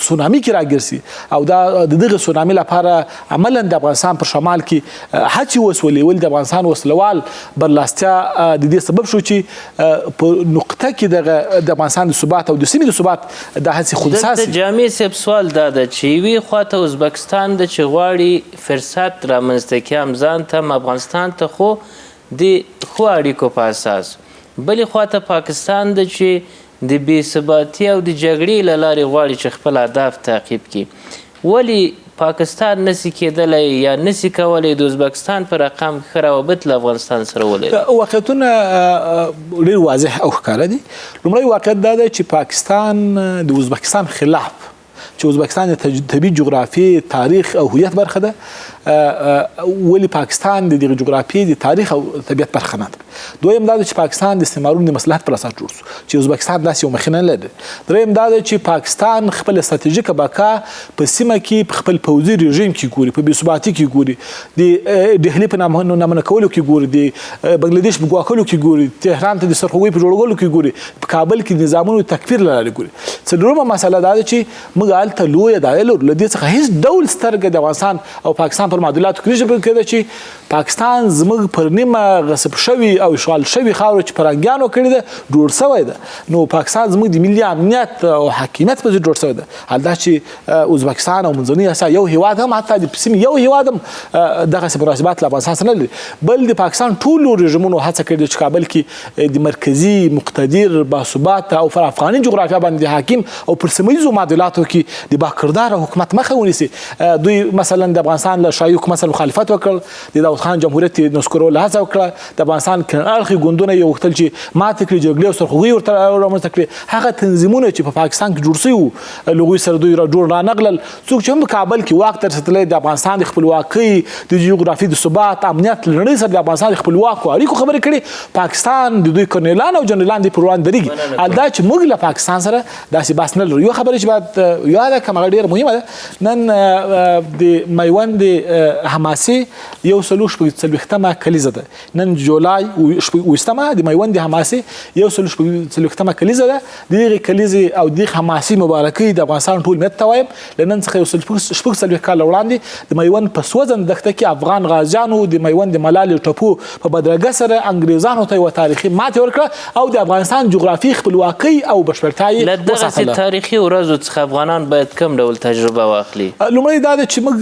سونامي کې راګرځي او دا د دغه سونامي لپاره عملا د افغانستان پر شمال کې هڅې وسولې. ولې د افغانستان وسلوال برلاستیا د دې سبب شو چې په نقطه کې د افغانستان د ثبات او د سیمې د ثبات د هڅې خنثی سي. د جامع صاحب سوال دا ده چې یوې خواته ازبکستان د چې غواړي فرصت رامنځته کړي هم ځان ته هم افغانستان ته، خو د ښو اړیکو په اساس، بلې خواته پاکستان د چې د بې ثباتي او د جګړې له لارې غواړي چې خپل اهداف تعقیب کړي. ولې پاکستان نسی کېدلی یا نسی کولی د ازبکستان په رقم ښه روابط له افغانستان سره ولري؟ واقعیتونه ډېر واضح او ښکاره دي. لومړی واقعیت دا دی چې پاکستان د ازبکستان خلاف چې ازبکستان د طبیعي جغرافیې تاریخ او هویت برخه ده، ولې پاکستان د دغه جغرافیې د تاریخ او طبیعت برخه نه ده. دویم دا ده چې پاکستان د استعمارونو د مصلحت پر اساس جوړ شو چې ازبکستان داسې یو مخینه نه لري. دریم دا ده چې پاکستان خپل استراتیژیکه بقا په سیمه کې په خپل پوځي رژیم کې ګوري، په بې ثباتي کې ګوري، د ډهلي په نامنع کولو کې ګوري، د بنګلادیش په ګواښلو کې ګوري، تهران ته د سرخوږي په جوړولو کې ګوري، په کابل کې د نظامونو تکفیر له لارې ګوري. څلورمه مسله دا ده چې موږ هلته لویه دایره لرو، له دې څخه هېڅ ډول سترګه د افغانستان او پاکستان پر معادلاتو کې نشي کېدای چې پاکستان زموږ پر نیمه غصب شوي او اشغال شوي خاوره چې فرنګیانو کړې ده جوړ شوی ده. نو پاکستان زموږ د ملي امنیت او حاکمیت په ضد جوړ شوی ده. حال دا چې ازبکستان او منځنۍ اسیا یو هېواد هم، حتی د سیمې یو هېواد هم دغسې مناسبات له افغانستان سره نه لري، بل د پاکستان ټولو رژیمونو هڅه کړې ده چې کابل کې د مرکزي مقتدر باثباته او پر افغاني جغرافیا باندې حاکم او پر سیمه ییزو معادلاتو کې د باکرداره حکومت مخه ونیسي. دوی مثلا د افغانستان له شاهي حکومت سره مخالفت وکړ، د داود خان جمهوریت یې نسکورولو هڅه وکړه، د افغانستان کڼاړخي ګوندونه یې غوښتل چې ماتې کړي، جګړې او سرخوږي ورته رامنځته کړي. هغه تنظیمونه چې په پاکستان کې جوړ شوي وو له هغوی سره دوی جوړ رانغلل. څوک چې هم په کابل کې واک ته رسېدلی د افغانستان د خپلواکۍ، د جغرافیې د ثبات، امنیت له نړۍ سره د افغانستان د خپلواکو اړیکو خبرې کړي، پاکستان د دوی کرنیلان او جنرالان دې پر وړاندې درېږي. حال دا چې موږ له پاکستان سره داسې بحث نه لرو. یوه خبره چې باید یاده کړم هغه ډېره مهمه ده. نن د میوند حماسې 140مه کلیزه ده. نن جولای 20مه د میوند حماسې 140مه کلیزه ده. د دغې کلیزې او دغې حماسي مبارکۍ د افغانستان ټول ملت ته وایم. له نن څخه 140 کاله وړاندې د میوند په سوځنده دښته کې افغان غازیانو د میوند د ملالې ټپو په بدرګه سره انګریزانو ته یوه تاریخي ماتې ورکړه او د افغانستان جغرافي خپلواکۍ او بشپړتیا یې له دغسې تاریخي ورځو څخه افغانان باید کوم ډول تجربه واخلي؟ لومړی دا ده چې موږ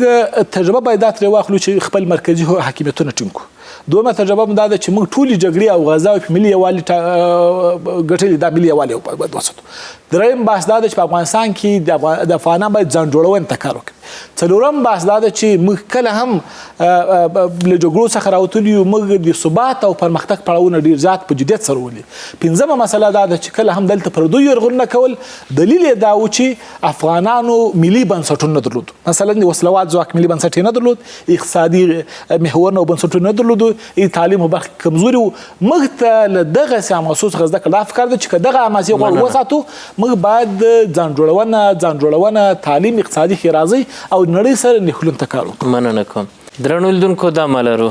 تجربه باید دا ترې واخلو چې خپل مرکزي حاکمیتونه ټینګ کړو. دویمه تجربه هم دا ده چې موږ ټولې جګړې او غزاوې په ملي یووالي ګټلې، دا ملي یووالی باید وساتو. دریم بحث دا ده چې په افغانستان کې د افغانان باید ځان جوړونې ته کار وکړي. څلورم بحث دا ده چې موږ کله هم له جګړو څخه راوتلي یو، موږ د ثبات او پرمختګ پړاوونه ډېر زیات په جدیت سره ولي. پنځمه مسله دا ده چې کله هم دلته پردیو یرغلونه کول دلیل یې دا و چې افغانانو ملي بنسټونه نه درلودو. مثلا د وسلوات ځواک ملي بنسټ یې نه درلود، اقتصادي محورونه او بنسټونه نه درلودو، چې تعلیم په برخه کې کمزوري وو موږ ته له دغسې حماسو څخه زده کړه دا فکر ده چې که دغه حماسې غوړ وساتو موږ باید ځان جوړونه تعلیم اقتصادي ښېرازۍ او نړۍ سره نښلون ته کار وکړو. مننه کوم. درنو لیدونکو دمه لرو.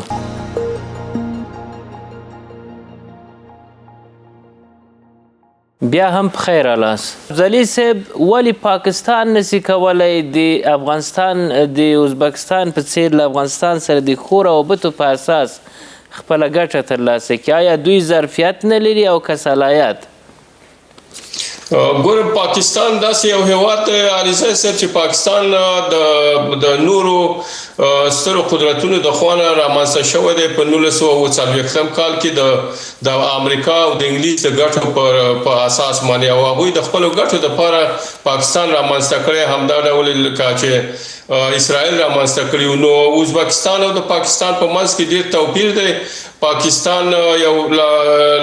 بیا هم پخیر رالاست. افضلي صاحب ولې پاکستان نشي کولی د افغانستان د اوزبکستان په څیر له افغانستان سره د ښو روابطو په اساس خپله ګټه ترلاسه کړي؟ آیا دوی ظرفیت نه لري او که صلاحیت؟ ګوره پاکستان داسې یو هیواد دی علیزی صاحب چې پاکستان د نورو سترو قدرتونو د خوا نه رامنځته شوی دی په 1940 کال کې د امریکا او د انګلیس د ګټو په اساس باندې او هغوی د خپلو ګټو دپاره پاکستان رامنځته کړی همدا ډول لکه چې اسرائیل رامنځته کړي. نو اوزبکستان او د پاکستان په منځ کې ډېر توپیر دی. پاکستان یو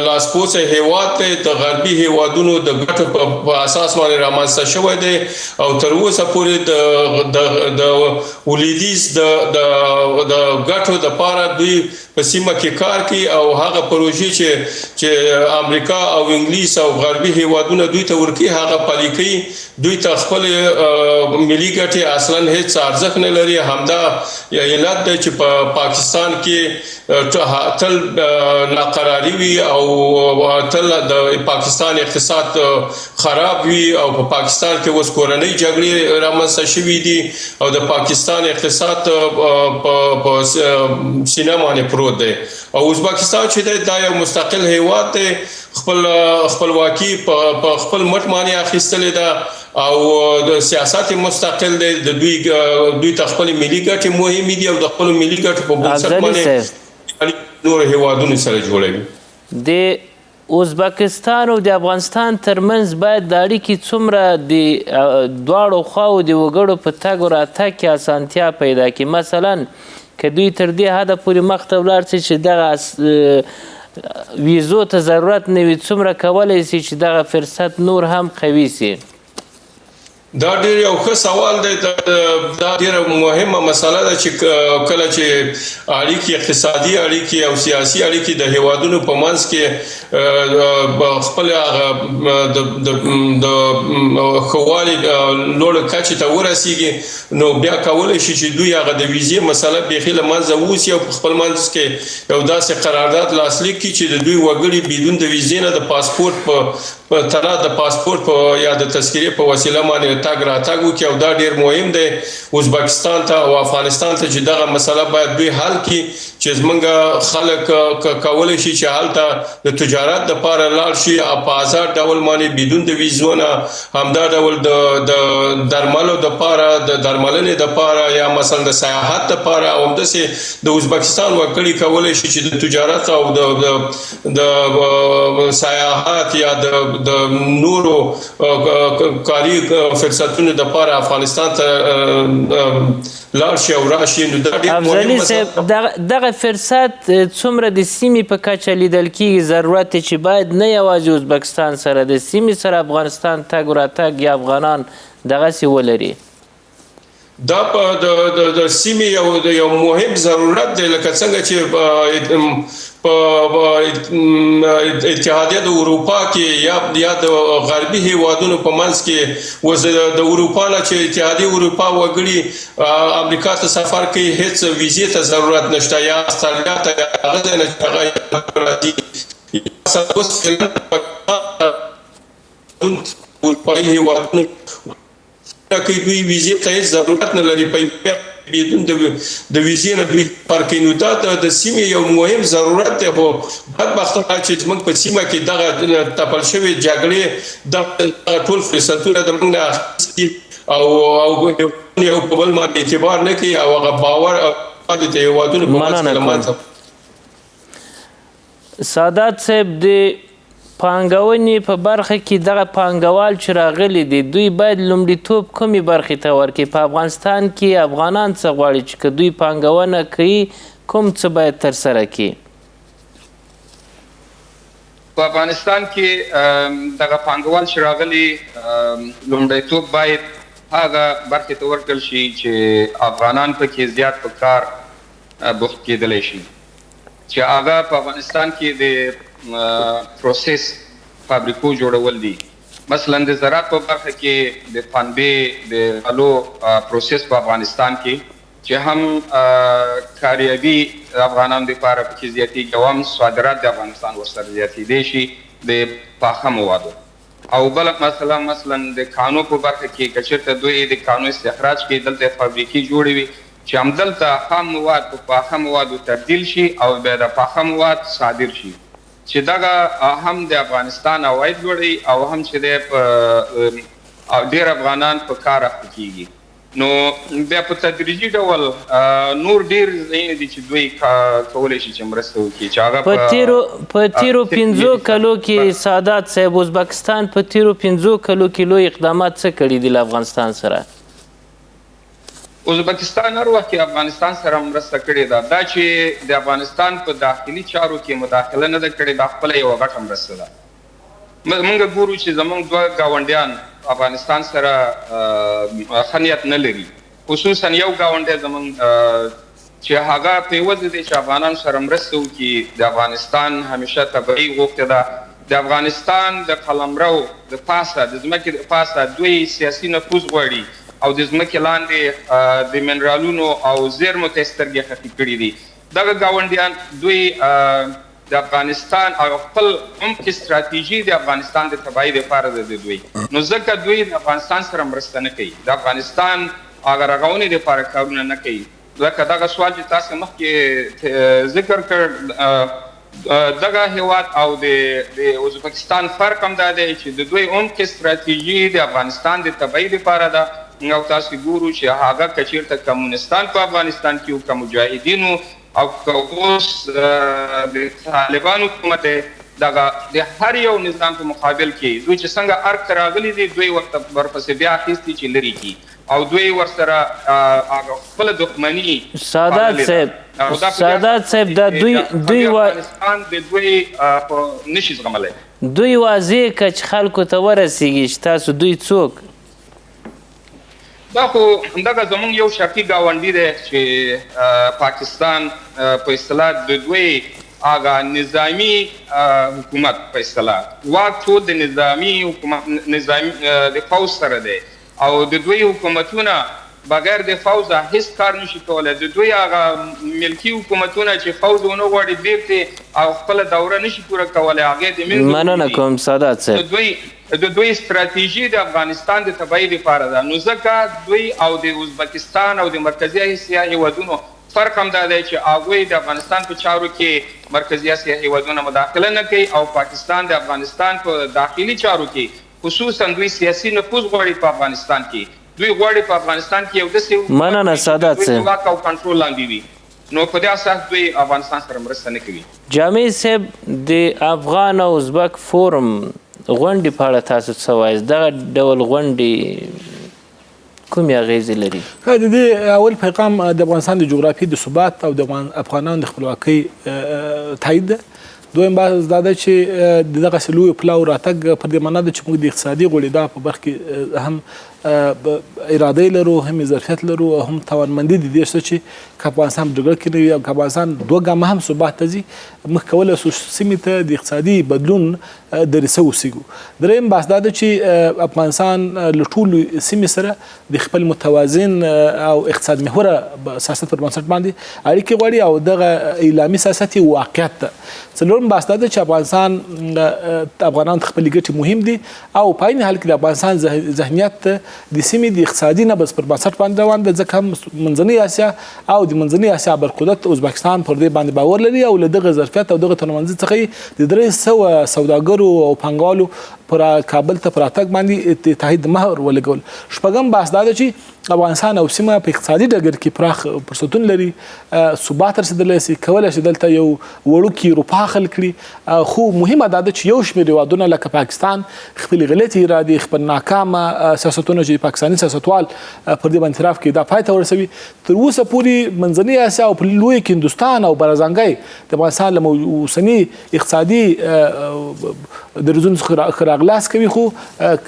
لاسپوڅی هیواد دی د غربي هیوادونو د ګټو په اساس باندې رامنځته شوی دی او تر اوسه پورې د ولیدیز د ګټو دپاره دوی په سیمه کې کار کوي او هغه پروژې چې امریکا او انګلیس او غربي هیوادونه دوی ته ورکوي هغه پلي کوي. دوی ته خپل ملي ګټې اصلا هیڅ ارزښت نه لري. همدا علت دی چې په پاکستان کې تل ناقراري وي او تل د پاکستان اقتصاد خراب وي او په پاکستان کې اوس کورنۍ جګړې رامنځته شوي دي او د پاکستان اقتصاد په سینه باندې پروت دی. او اوزبکستان چې دی دا یو مستقل هیواد دی خپلواکي په خپل مټ باندې اخیستلې ده او د سیاست مستقل دی. د دوی ته خپل ملي ګټې مهمې دي او د خپل ملي ګټو په بنسټ باندې نور هیوادونو سره جوړوي. د اوزبکستان او د افغانستان ترمنځ باید د اړیکې څومره د دواړو خواو د وګړو په تګ و راتګ کې اسانتیا پیدا کړي؟ مثلا که دوی تر دې حده پورې مخته ولاړ شي چې دغه ویزو ته ضرورت نه وي څومره کولی شي چې دغه فرصت نور هم قوي شي؟ دا ډېر یو ښه سوال دی. دا ډېره مهمه مسله ده چې کله چې اړیکې اقتصادي اړیکې او سیاسي اړیکې د هیوادونو په منځ کې خپل د ښهوالي لوړ کچې ته ورسیږي نو بیا کولی شي چې دوی هغه د ویزې مسله بیخي له منځه ووسي او په خپل منځ کې یو داسې قرارداد لاسلیک کړي چې د دوی وګړي بدون د ویزې نه د پاسپورت په تنها د پاسپورت یا د تذکرې په وسیله باندې تګ راتګ وکړي او دا ډېر مهم دی اوزبکستان ته او افغانستان ته چې دغه مسله باید دوی حل کړي چې زمونږ خلک کولی شي چې هلته د تجارت دپاره لاړ شي په آزاد ډول باندې بدون د ویزو نه همدا ډول د درملو دپاره د درملنې دپاره یا مثلا د سیاحت دپاره او همداسې د اوزبکستان وګړي کولی شي چې د تجارت او د سیاحت یا د نورو کاري فرصتونو دپاره افغانستان ته لاړ شي او راشي. نو دا ډېر افضلي صاحب دغه فرصت څومره د سیمې په کچه لیدل کېږي ضرورت دی چې باید نه یوازې اوزبکستان سره د سیمې سره افغانستان تګ و راتګ یا افغانان دغسې ولري؟ دا د سیمې یو مهم ضرورت دی لکه څنګه چې په اتحادیه د اروپا کې یا د غربي هیوادونو په منځ کې د اروپا نه چې اتحادیه اروپا وګړي امریکا ته سفر کوي هیڅ ویزې ته ضرورت نشته یا استرالیا ته هغه ځای نه راځي اروپایي هیوادونو کې دوی ویزې ته هیڅ ضرورت نه لري بدون د ویزې نه دوی پر کوي. نو دا د سیمې یو مهم ضرورت دی خو بدبختانه چې زموږ په سیمه کې دغه تپل شوې جګړې دغه ټول فرصتونه زموږ نه اخیستي او یو په بل باندې اعتبار نه کوي او هغه باور د هیوادونو په منځ کې له منځه. سادات صاحب د پانګونې په برخه کې دغه پانګوال چې راغلي دي دوی باید لومړیتوب کومې برخې ته ورکړي؟ په افغانستان کې افغانان څه غواړي چې که دوی پانګونه کوي کوم څه باید ترسره کړي؟ په افغانستان کې دغه پانګوال چې راغلي لومړیتوب باید هغه برخې ته ورکړل شي چې افغانان پکې زیات په کار بوخت کېدلی شي. چې هغه په افغانستان کې د پروسس فابریکو جوړول دي. مثلا د زراعت په برخه کې د پنبې د غلو پروسس په افغانستان کې چې هم کاریابي افغانانو لپاره پکې زیاتېږي او هم صادرات د افغانستان ورسره زیاتېدی شي د پاخه موادو. او بل مثلا د کانو په برخه کې که چېرته دوی د کانو استخراج کې دلته فابریکې جوړې وي چې همدلته خام مواد په پاخه موادو تبدیل شي او بیا د پاخه مواد صادر شي چې دغه هم د افغانستان عواید لوړوي او هم چې د ډېر افغانان په کار اخته کېږي. نو بیا په تدریجي ډول نور ډېر ځایونه دي چې دوی کولی شي چې مرسته وکړي چې هغه په تیرو 5 کلو کې سادات صاحب ازبکستان په تیرو 5 کلو کې لوی اقدامات څه کړي دي له افغانستان سره؟ ازبکستان هر وخت کې افغانستان سره مرسته کړې ده. دا چې د افغانستان په داخلي چارو کې مداخله نه ده کړې، دا خپله یوه غټه مرسته ده. موږ ګورو چې زموږ دوه ګاونډیان افغانستان سره ښه نیت نه لري، خصوصا یو ګاونډی زموږ چې هغه په عوض دی چې افغانانو سره مرسته وکړي. د افغانستان همیشه طبیعي غوښتې ده د افغانستان د قلمرو د پاسه د ځمکې د پاسه دوی سیاسي نفوذ غواړي او د ځمکې لاندې د منرالونو او زیرمو ته سترګې خښې کړي دي. دغه ګاونډیان دوی د افغانستان او خپل عمق استراتیژي د افغانستان د تباهۍ لپاره ده د دوی، نو ځکه دوی د افغانستان سره مرسته نه کوي، د افغانستان هغه رغونې لپاره کارونه نه کوي. ځکه دغه سوال چې تاسو مخکې ذکر کړ دغه هیواد او د ازبکستان فرق هم دا دی چې د دوی عمق استراتیژي د افغانستان د تباهۍ لپاره ده. او تاسو ګورو چې هغه که چېرته کمونستان په افغانستان کې او که مجاهدینو او که اوس د طالبانو حکومت دغه د هر یو نظام په مقابل کې دوی چې څنګه ارګ ته راغلي دي دوی ورته ورپسې بیا اخیستي چې لرې کړي او دوی ورسره خپله دښمني سادات صاحب دا دوی افغانستان د دوی نشي زغملی. دوی واضح که چې خلکو ته ورسیږي چې تاسو دوی څوک؟ دا خو همدغه زموږ یو شرقي ګاونډي دی چې پاکستان په اصطلاح د دوی هغه نظامي حکومت په اصطلاح واک ټول د نظامي حکومت د فوج سره دی او د دوی حکومتونه بغیر د فوج هیڅ کار نشي کولی. د دوی هغه ملکي حکومتونه چې فوج ونه غواړي بیرته او خپله دوره نشي پوره کولی هغې د منځه مننه کوم سادات صاحب. د دوی استراتیژي د افغانستان د تباهۍ لپاره ده، نو ځکه دوی او د ازبکستان او د مرکزي اسیا هیوادونو فرق هم دا دی چې هغوی د افغانستان په چارو کې مرکزي اسیا هیوادونه مداخله نه کوي او پاکستان د افغانستان په داخلي چارو کې خصوصا دوی سیاسي نفوذ غواړي په افغانستان کې. دوی غواړي په افغانستان کې یو داسې مننه سادات صاحب واک او کنټرول لاندې وي، نو په دې اساس دوی افغانستان سره مرسته نه کوي. جامع صاحب د افغان او ازبک فورم غونډې په اړه تاسو څه وایاست؟ دغه ډول غونډې کومې اغیزې لري؟ د دې اول پیغام د افغانستان د جغرافیې د ثبات او د افغانانو د خپلواکۍ تایید ده. دویم بحث دا ده چې دغسې لویو پلاو راتګ پر دې معنا ده چې موږ د اقتصادي غوړېدا په برخه کې هم اراده لرو، هم ظرفیت لرو او هم توانمندي د دې شته چې که افغانستان په جګړه کې نه وي او که افغانستان 2 ګامه هم ثبات ته ځي موږ کولی شو سیمې ته د اقتصادي بدلون درسه وسیږو. دریم بحث دا ده چې افغانستان له ټولو سیمې سره د خپل متوازن او اقتصاد محوره سیاست پر بنسټ باندې اړیکې غواړي او دغه اعلامي سیاست یې واقعیت ده. څلورم بحث دا ده چې افغانان خپلې ګټې مهم دي او په عین حال کې د افغانستان ذهنیت د سیمې د اقتصادي نبض پر بنسټ باندې روان ده، ځکه هم منځنۍ اسیا او د منځنۍ اسیا برقدرت ازبکستان پر دې باندې باور لري او له دغه ظرفیت او دغه تنومنځي څخه د 300 سوداګرو او پانګوالو پر کابل ته پر راتګ باندې تایید مهر ولګول. شپږم بحث دا ده چې افغانستان او سیمه په اقتصادي ډګر کې پراخ فرصتونه لري، ثبات رسېدلی شي، کولی شي دلته یو وړوکی اروپا خلق کړي. خو مهمه دا ده چې یو شمېر هېوادونه لکه پاکستان خپلې غلطې ارادې، خپل ناکامه سیاستونه چې پاکستاني سیاستوال پر دې باندې اعتراف کوي دا پای ته ورسوي. تر اوسه پورې منځنۍ اسیا او په لوی کې هندوستان او برازنګۍ د افغانستان له اوسني اقتصادي دریځونو څخه ښه راغلاست کوي خو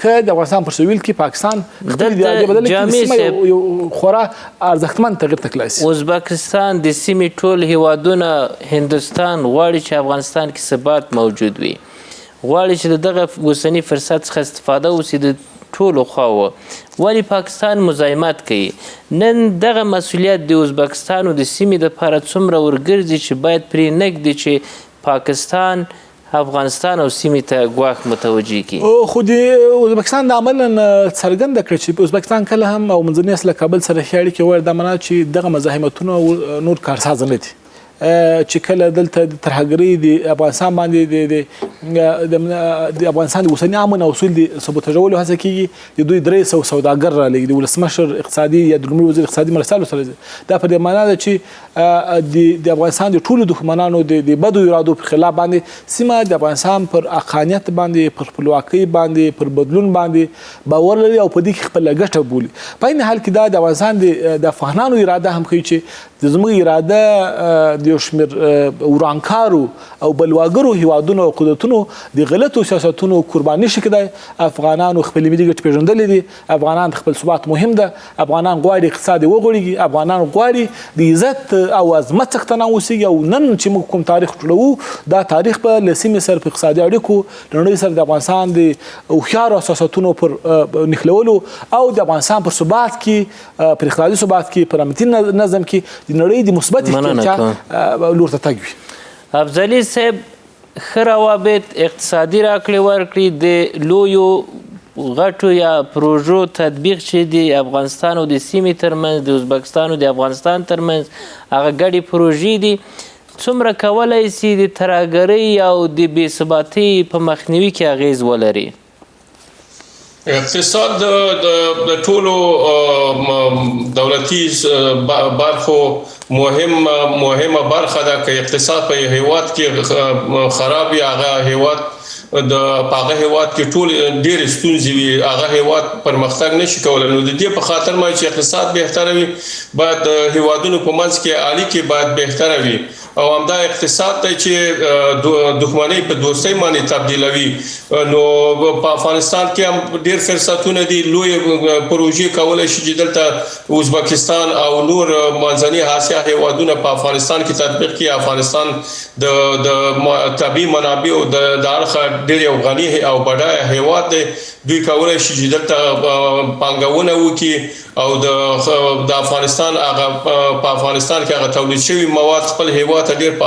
که د افغانستان پر سویل کې پاکستان خپلې ارادې بدله کړي د سیمه یو خورا ارزښتمن تغیر ته تللی شي. ازبکستان د سیمې ټول هیوادونه هندوستان غواړي چې افغانستان کې ثبات موجود وي، غواړي چې د دغه اوسني فرصت څخه استفاده وشي د ټولو خواوو، ولې پاکستان مزاحمت کوي؟ نن دغه مسؤلیت د ازبکستان او د سیمې دپاره څومره ورګرځي چې باید پرې نږدي چې پاکستان افغانستان او سیمې ته ګواښ متوجه کړي؟ خو د ازبکستان د عملا څرګنده کړه چې ازبکستان کله هم او منځني اس له کابل سره ښې اړیکې وړ دا معنا چې دغه مزاحمتونه نور کارساز نه دي، چې کله دلته د ترهګرۍ د افغانستان باندې د افغانستان د اوسني امن او اصول د ثبوتولو هڅه کیږي، د دوی 300 سوداګر رالېږي، د ولسمشر اقتصادي یا د لومړي وزیر اقتصادي مرستیالو سره. دا په دې معنا ده چې د افغانستان د ټولو دښمنانو د بدو ارادو پر خلاف باندې سیمه د افغانستان پر حقانیت باندې، پر خپلواکۍ باندې، پر بدلون باندې باور لري او په دې کې خپله ګټه بولي. په عین حال کې دا د افغانستان د افغانانو اراده هم ښیي چې زموږ اراده د یو شمېر ورانکارو او بلواګرو هیوادونو او قدرتونو د غلطو سیاستونو قرباني شي کېدای. افغانانو خپلې ملي ګټې پېژندلې دي، افغانان خپل ثبات مهم ده، افغانان غواړي اقتصاد یې وغوړېږي، افغانان غواړي د عزت او عظمت څښتنان اوسېږي. او نن چې موږ کوم تاریخ جوړوو دا تاریخ به له سیمې سره په اقتصادي اړیکو له نړۍ سره د افغانستان د هوښیارو سیاستونو پر نښلولو او د افغانستان پر ثبات کې، پر اقتصادي ثبات کې، پر امنیتي نظم کې د نړۍ د مثبت احتیاط لور ته تګ وي. افضلي صاحب ښه روابط اقتصادي راکړې ورکړې د لویو غټو یا پروژو تطبیق چې د افغانستان او د سیمې ترمنځ، د ازبکستان او د افغانستان ترمنځ هغه ګډې پروژې دي، څومره کولی سي د ترهګرۍ او د بې ثباتۍ په مخنیوي کې اغیز ولري؟ اقتصاد د ټولو دولتي برخو مهمه برخه ده. که اقتصاد په هیواد کې خراب وي، هغه هیواد په هغه هیواد کې ټول ډېرې ستونزې وي، هغه هیواد پرمختګ نشي کولی. نو د دې په خاطر ما چې اقتصاد بهتره وي، باید د هیوادونو په منځ کې اړیکې باید بهتره وي، او همدا اقتصاد دی چې دښمنۍ په دوستۍ باندې تبدیلوي. نو په افغانستان کې هم ډېر فرصتونه دي، لوی پروژې کولی شي چې دلته ازبکستان او نور منځني اسیا هیوادونه په افغانستان کې تطبیق کړي. افغانستان د طبیعي منابعو د اړخه ډېر یو غني او بډایه هیواد دی، دوی کولی شي چې دلته پانګونه وکړي او د افغانستان هغه په افغانستان کې هغه تولید شوي مواد خپل هیواد ته ډېر په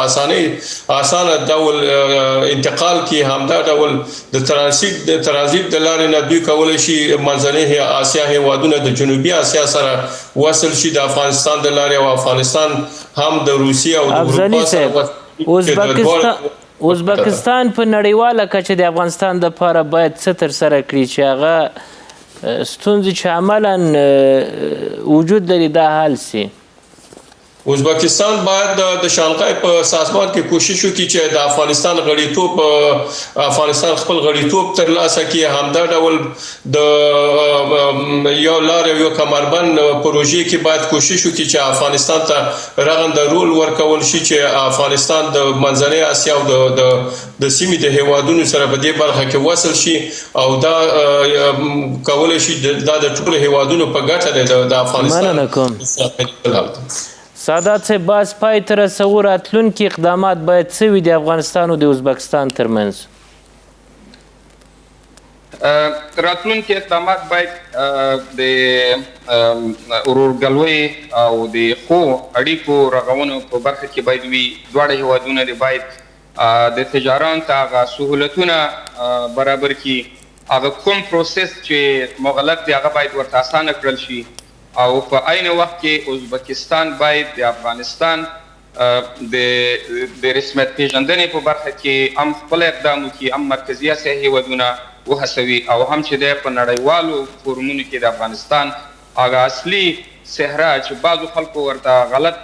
اسانه ډول انتقال کړي. همدا ډول د ترانزیت د لارې نه دوی کولی شي منځني اسیا هیوادونه د جنوبي اسیا سره وصل شي د افغانستان د لارې، او افغانستان هم د روسیې او د اروپا سره ازبکستان په نړیواله کچه د افغانستان دپاره باید څه ترسره کړي چې هغه ستونزې چې عملا وجود لري دا حل سي؟ ازبکستان باید د شانګهای په سازمان کې کوشش وکړي چې د افغانستان غړیتوب، افغانستان خپل غړیتوب ترلاسه کړي. همدا ډول د یو لار یو کمربند پروژې کې باید کوشش وکړي چې افغانستان ته رغنده رول ورکول شي، چې افغانستان د منځنۍ اسیا او د سیمې د هیوادونو سره په دې برخه کې وصل شي، او دا کولی شي دا د ټولو هیوادونو په ګټه دی د افغانستان. سادات صاحب، باز پای ته رسو، راتلونکي اقدامات باید څه وي د افغانستان او د ازبکستان ترمنځ؟ راتلونکي اقدامات باید د ورورګلوۍ او د ښو اړیکو رغونو په برخه کې باید وي. دواړه هیوادونه د باید د تجارت هغه سهولتونه برابر کړي، هغه کوم پروسس چې مغلق دی هغه باید ورته اسانه کړل شي، او په عین وخت کې ازبکستان باید د افغانستان د رسمیت پیژندنې په برخه کې هم خپل اقدام وکړي، هم مرکزي اسیا هیوادونه وهڅوي، او هم چې دی په نړیوالو فورمونو کې د افغانستان هغه اصلي صحرا چې بعضو خلکو ورته غلط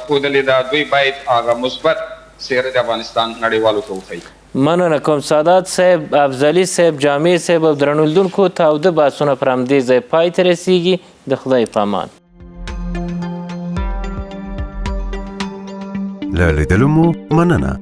ښودلې ده، دوی باید هغه مثبت څېره د افغانستان نړیوالو ته وښیي. مننه کوم سادات صاحب، افضلي صاحب، جامع صاحب او درنو لیدونکو، تاوده بحثونه پر همدې ځای پای ته رسیږي. د خدای په امان. له لیدلو مو مننه.